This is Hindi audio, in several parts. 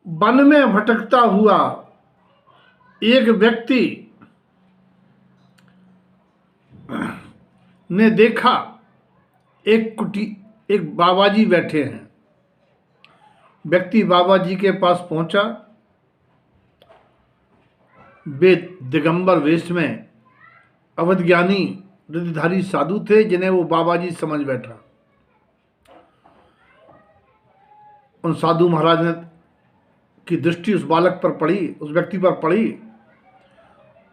वन में भटकता हुआ एक व्यक्ति ने देखा एक बाबा जी बैठे हैं। व्यक्ति बाबा जी के पास पहुंचा। वे दिगंबर वेश में अवधज्ञानी रिद्धिधारी साधु थे, जिन्हें वो बाबा जी समझ बैठा। उन साधु महाराज ने की दृष्टि उस बालक पर पड़ी, उस व्यक्ति पर पड़ी।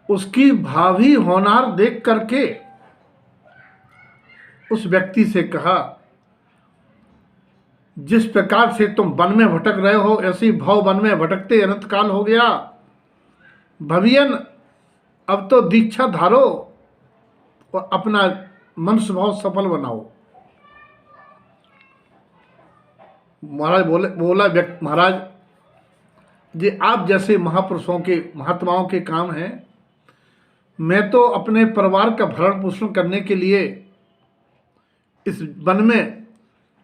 उसकी भावी होनहार देख करके उस व्यक्ति से कहा, जिस प्रकार से तुम वन में भटक रहे हो, ऐसी भाव वन में भटकते अनंत काल हो गया। भवियन अब तो दीक्षा धारो और अपना मन स्वभाव सफल बनाओ। महाराज बोला व्यक्ति, महाराज ये आप जैसे महापुरुषों के महात्माओं के काम हैं। मैं तो अपने परिवार का भरण पोषण करने के लिए इस वन में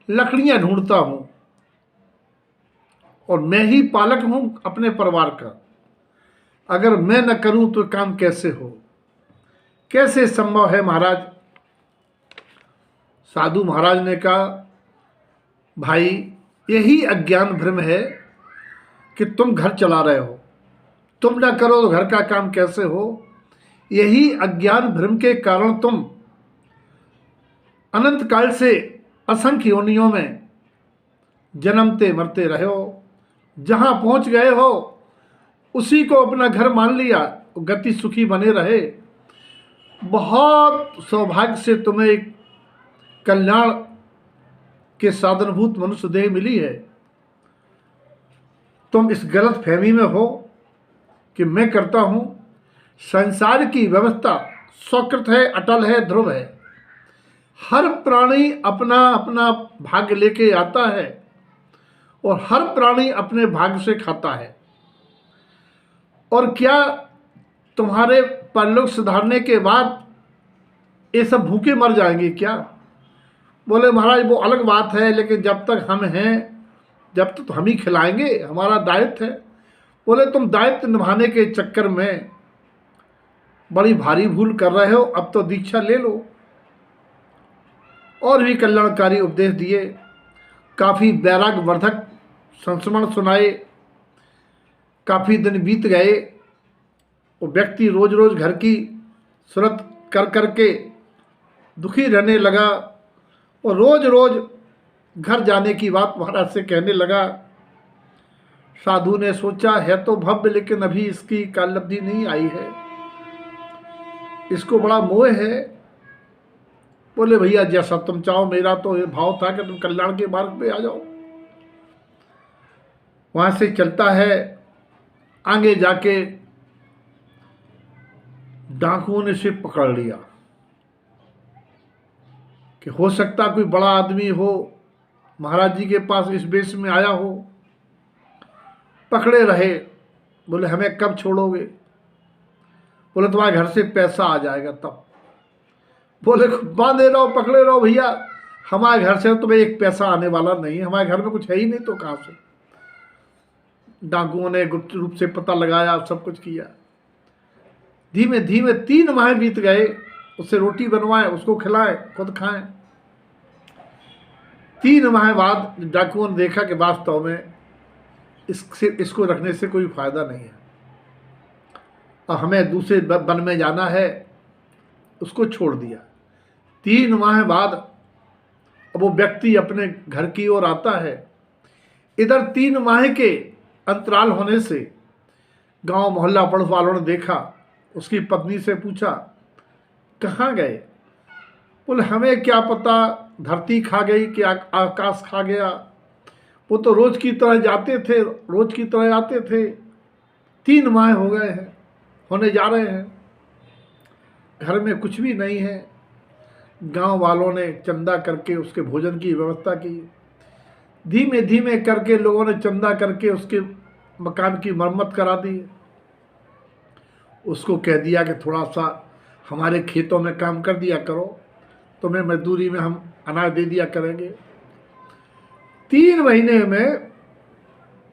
लकड़ियां ढूंढता हूं और मैं ही पालक हूं अपने परिवार का। अगर मैं न करूं तो काम कैसे हो, कैसे संभव है महाराज। साधु महाराज ने कहा, भाई यही अज्ञान भ्रम है कि तुम घर चला रहे हो, तुम ना करो तो घर का काम कैसे हो। यही अज्ञान भ्रम के कारण तुम अनंत काल से असंख्य योनियों में जन्मते मरते रहे हो। जहां पहुंच गए हो उसी को अपना घर मान लिया, गति सुखी बने रहे। बहुत सौभाग्य से तुम्हें एक कल्याण के साधनभूत मनुष्य देह मिली है। तुम इस गलत फहमी में हो कि मैं करता हूं। संसार की व्यवस्था स्वकृत है, अटल है, ध्रुव है। हर प्राणी अपना अपना भाग्य लेके आता है और हर प्राणी अपने भाग्य से खाता है। और क्या तुम्हारे परलोक सुधारने के बाद ये सब भूखे मर जाएंगे क्या? बोले महाराज वो अलग बात है, लेकिन जब तक हम हैं जब तक तो हम ही खिलाएंगे, हमारा दायित्व है। बोले तुम दायित्व निभाने के चक्कर में बड़ी भारी भूल कर रहे हो, अब तो दीक्षा ले लो। और भी कल्याणकारी उपदेश दिए, काफ़ी वैराग्य वर्धक संस्मरण सुनाए। काफ़ी दिन बीत गए। वो व्यक्ति रोज रोज घर की सुरत कर करके दुखी रहने लगा और रोज रोज घर जाने की बात महाराज से कहने लगा। साधु ने सोचा, है तो भव्य लेकिन अभी इसकी कालब्धि नहीं आई है, इसको बड़ा मोह है। बोले भैया जैसा तुम चाहो, मेरा तो ये भाव था कि तुम कल्याण के मार्ग पे आ जाओ। वहां से चलता है, आगे जाके डाकुओं ने इसे पकड़ लिया कि हो सकता कोई बड़ा आदमी हो, महाराज जी के पास इस वेश में आया हो। पकड़े रहे। बोले हमें कब छोड़ोगे? बोले तुम्हारे घर से पैसा आ जाएगा तब। बोले बांधे रहो, पकड़े रहो भैया, हमारे घर से तुम्हें एक पैसा आने वाला नहीं, हमारे घर में कुछ है ही नहीं, तो कहां से। डाकुओं ने गुप्त रूप से पता लगाया, सब कुछ किया। धीमे धीमे 3 माह बीत गए। उससे रोटी बनवाए, उसको खिलाए, खुद खाएं। 3 माह बाद डाकुओं ने देखा कि वास्तव में इसको रखने से कोई फायदा नहीं है, और हमें दूसरे वन में जाना है। उसको छोड़ दिया। 3 माह बाद अब वो व्यक्ति अपने घर की ओर आता है। इधर 3 माह के अंतराल होने से गांव मोहल्ला पड़ोस वालों ने देखा। उसकी पत्नी से पूछा, कहाँ गए? बोले हमें क्या पता, धरती खा गई कि आकाश खा गया। वो तो रोज की तरह जाते थे, रोज की तरह आते थे। 3 माह हो गए हैं, होने जा रहे हैं, घर में कुछ भी नहीं है। गांव वालों ने चंदा करके उसके भोजन की व्यवस्था की। धीमे धीमे करके लोगों ने चंदा करके उसके मकान की मरम्मत करा दी। उसको कह दिया कि थोड़ा सा हमारे खेतों में काम कर दिया करो, तुम्हें मजदूरी में हम अनाज दे दिया करेंगे। 3 महीने में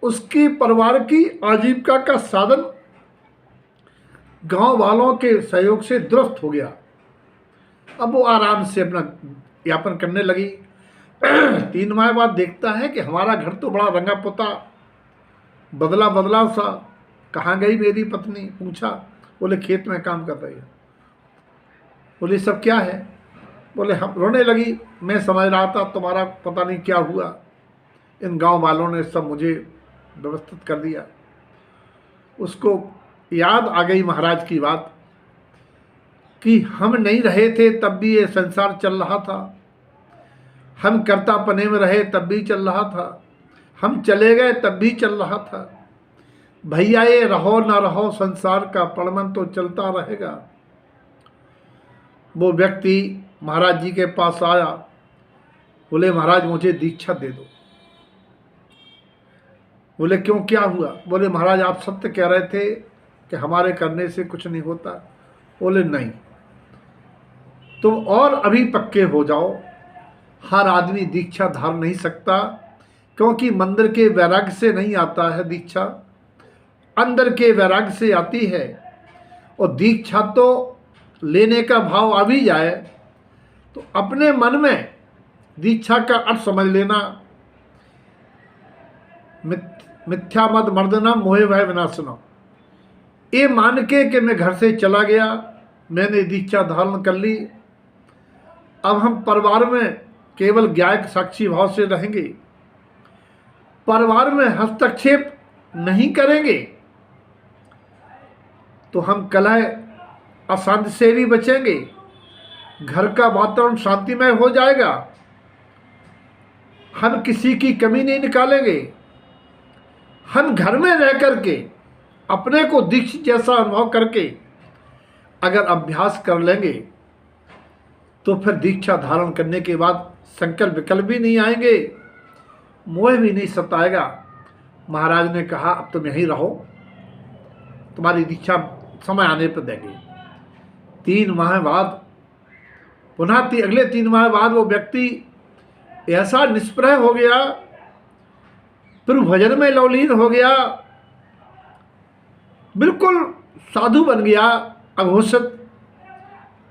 उसकी परिवार की आजीविका का साधन गांव वालों के सहयोग से दुरुस्त हो गया। अब वो आराम से अपना यापन करने लगी। 3 माह बाद देखता है कि हमारा घर तो बड़ा रंगा पुता, बदला बदला सा। कहाँ गई मेरी पत्नी? पूछा। बोले खेत में काम कर रही है। बोले सब क्या है? बोले हम। रोने लगी। मैं समझ रहा था तुम्हारा पता नहीं क्या हुआ, इन गांव वालों ने सब मुझे व्यवस्थित कर दिया। उसको याद आ गई महाराज की बात कि हम नहीं रहे थे तब भी ये संसार चल रहा था, हम कर्तापने में रहे तब भी चल रहा था, हम चले गए तब भी चल रहा था। भैया ये रहो ना रहो, संसार का पड़मन तो चलता रहेगा। वो व्यक्ति महाराज जी के पास आया। बोले महाराज मुझे दीक्षा दे दो। बोले क्यों, क्या हुआ? बोले महाराज आप सत्य कह रहे थे कि हमारे करने से कुछ नहीं होता। बोले नहीं, तुम और अभी पक्के हो जाओ। हर आदमी दीक्षा धार नहीं सकता, क्योंकि मंदिर के वैराग्य से नहीं आता है दीक्षा, अंदर के वैराग्य से आती है। और दीक्षा तो लेने का भाव आ भी जाए तो अपने मन में दीक्षा का अर्थ समझ लेना। मिथ्या मत मर्दना मोहे भय विनाशना, ये मान के कि मैं घर से चला गया, मैंने दीक्षा धारण कर ली, अब हम परिवार में केवल ज्ञायक साक्षी भाव से रहेंगे, परिवार में हस्तक्षेप नहीं करेंगे, तो हम कलह अशांति से भी बचेंगे, घर का वातावरण शांतिमय हो जाएगा, हम किसी की कमी नहीं निकालेंगे। हम घर में रह करके अपने को दीक्षित जैसा अनुभव करके अगर अभ्यास कर लेंगे तो फिर दीक्षा धारण करने के बाद संकल्प विकल्प भी नहीं आएंगे, मोह भी नहीं सताएगा। महाराज ने कहा अब तुम यहीं रहो, तुम्हारी दीक्षा समय आने पर देंगे। 3 माह बाद पुनः अगले 3 माह बाद वो व्यक्ति ऐसा निष्प्रह हो गया, फिर भजन में लवलीन हो गया, बिल्कुल साधु बन गया, अघोषित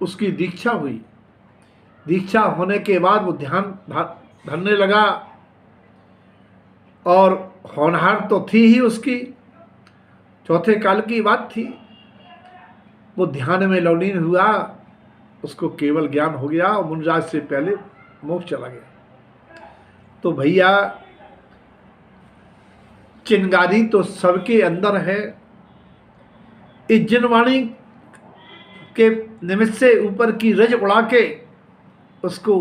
उसकी दीक्षा हुई। दीक्षा होने के बाद वो ध्यान धरने लगा, और होनहार तो थी ही उसकी, चौथे काल की बात थी। वो ध्यान में लवलीन हुआ, उसको केवल ज्ञान हो गया और मुनिराज से पहले मोक्ष चला गया। तो भैया चिंगारी तो सबके अंदर है। इस जिनवाणी के निमित्त से ऊपर की रज उड़ा के उसको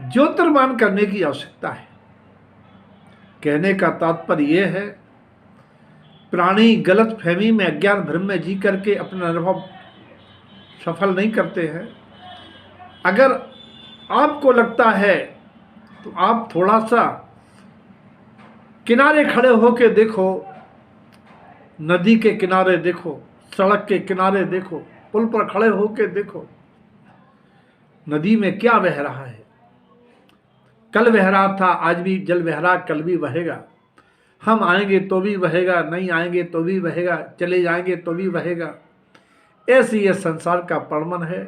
ज्योतिर्मान करने की आवश्यकता है। कहने का तात्पर्य यह है, प्राणी गलत फहमी में अज्ञान भ्रम में जी करके अपना अनुभव सफल नहीं करते हैं। अगर आपको लगता है तो आप थोड़ा सा किनारे खड़े होकर देखो, नदी के किनारे देखो, सड़क के किनारे देखो, पुल पर खड़े होकर देखो, नदी में क्या बह रहा है। कल बह रहा था, आज भी जल बह रहा, कल भी बहेगा। हम आएंगे तो भी बहेगा, नहीं आएंगे तो भी बहेगा, चले जाएंगे तो भी बहेगा। ऐसे ये संसार का परमन है।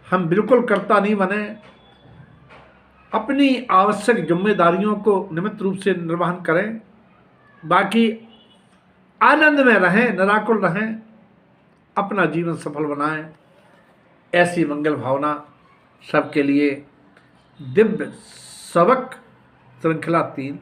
हम बिल्कुल कर्ता नहीं बने, अपनी आवश्यक जिम्मेदारियों को नियमित रूप से निर्वहन करें, बाकी आनंद में रहें, निराकुल रहें, अपना जीवन सफल बनाएं। ऐसी मंगल भावना सबके लिए दिव्य सबक श्रृंखला 3